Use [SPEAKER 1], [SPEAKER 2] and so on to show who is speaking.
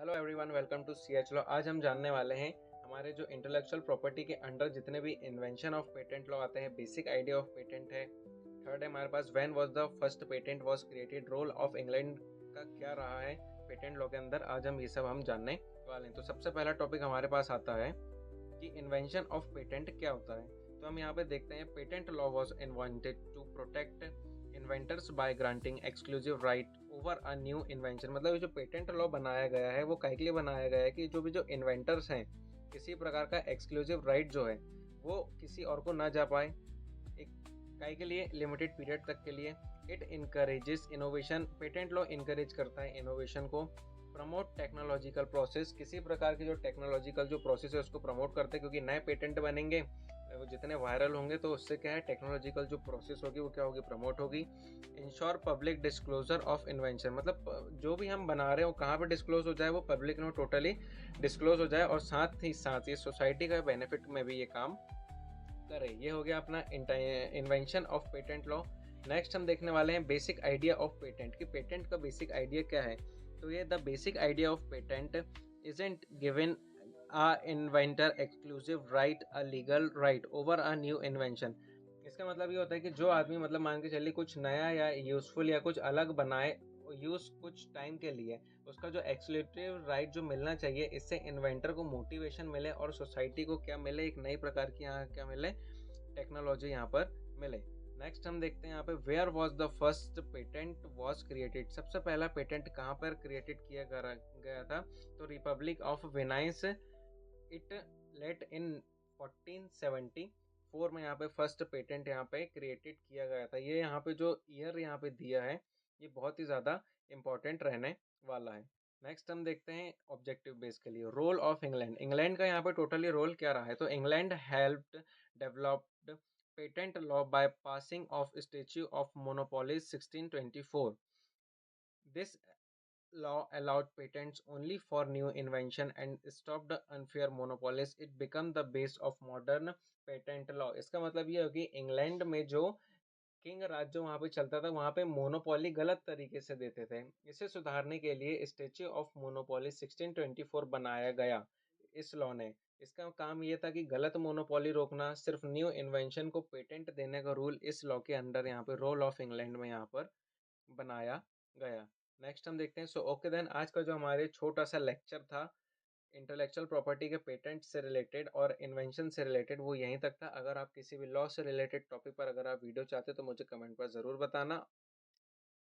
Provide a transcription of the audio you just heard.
[SPEAKER 1] Hello everyone, welcome to C H law. आज हम जानने वाले हैं हमारे जो इंटेलेक्चुअल प्रॉपर्टी के अंडर जितने भी इन्वेंशन ऑफ पेटेंट लॉ आते हैं। बेसिक आइडिया ऑफ पेटेंट है। थर्ड है हमारे पास when was the first patent was created, role of England का क्या रहा है पेटेंट लॉ के अंदर। आज हम ये सब जानने वाले हैं। तो सबसे पहला टॉपिक हमारे पास आता है कि इन्वेंशन ऑफ पेटेंट क्या होता है। तो हम यहाँ पे देखते हैं patent law was invented to protect inventors by granting exclusive right over a new invention. मतलब ये जो पेटेंट लॉ बनाया गया है वो काहे के लिए बनाया गया है कि जो इन्वेंटर्स हैं किसी प्रकार का एक्सक्लूसिव राइट जो है वो किसी और को ना जा पाए, एक काहे के लिए, लिमिटेड पीरियड तक के लिए। It encourages innovation, patent law encourage करता है इनोवेशन को। प्रमोट टेक्नोलॉजिकल प्रोसेस, किसी प्रकार की जो टेक्नोलॉजिकल जो प्रोसेस है उसको प्रमोट करते हैं, क्योंकि नए पेटेंट बनेंगे वो जितने वायरल होंगे तो उससे क्या है, टेक्नोलॉजिकल जो प्रोसेस होगी वो क्या होगी, प्रमोट होगी। Ensure public disclosure of invention, मतलब जो भी हम बना रहे हैं वो कहाँ पे डिस्क्लोज हो जाए, वो पब्लिक में टोटली डिस्क्लोज हो जाए और साथ ही साथ ये सोसाइटी का बेनिफिट में भी ये काम करे। ये हो गया अपना invention of patent law. Next हम देखने वाले हैं बेसिक आइडिया ऑफ पेटेंट, कि पेटेंट का बेसिक आइडिया क्या है। तो ये the basic idea of patent isn't given a inventor exclusive right, a legal right over a new invention। इसका मतलब ये होता है कि जो आदमी मतलब मान के चलिए कुछ नया या यूजफुल या कुछ अलग बनाए यूज कुछ टाइम के लिए, उसका जो एक्सक्लूसिव राइट जो मिलना चाहिए, इससे इन्वेंटर को मोटिवेशन मिले और सोसाइटी को क्या मिले, एक नई प्रकार की यहाँ क्या मिले, टेक्नोलॉजी यहाँ पर मिले। नेक्स्ट हम देखते हैं यहाँ पे where was the first patent was created. सबसे पहला पेटेंट कहाँ पर क्रिएटेड किया गया था। तो republic of Venice it let in 1474 में यहाँ पे फर्स्ट पेटेंट यहाँ पे क्रिएटेड किया गया था। ये यहाँ पे जो ईयर यहाँ पे दिया है ये बहुत ही ज़्यादा इम्पोर्टेंट रहने वाला है। नेक्स्ट हम देखते हैं ऑब्जेक्टिव बेस के लिए रोल ऑफ इंग्लैंड। इंग्लैंड का यहाँ पे टोटली रोल क्या रहा है। तो England helped developed patent law by passing of statue of monopolies 1624। This law allowed patents only for new invention and stopped unfair monopolies. It became the base of modern patent law। इसका मतलब ये होगी England में जो king राज जो वहाँ पे चलता था वहाँ पे मोनोपोली गलत तरीके से देते थे। इसे सुधारने के लिए स्टैच्यू ऑफ मोनोपोली 1624 बनाया गया इस लॉ ने। इसका काम ये था कि गलत मोनोपोली रोकना, सिर्फ न्यू इन्वेंशन को पेटेंट देने का रूल इस लॉ के अंडर यहाँ पे रोल ऑफ इंग्लैंड में यहाँ पर बनाया गया। नेक्स्ट हम देखते हैं। सो ओके देन, आज का जो हमारे छोटा सा लेक्चर था इंटेलेक्चुअल प्रॉपर्टी के पेटेंट से रिलेटेड और इन्वेंशन से रिलेटेड वो यहीं तक था। अगर आप किसी भी लॉ से रिलेटेड टॉपिक पर अगर आप वीडियो चाहते तो मुझे कमेंट पर ज़रूर बताना।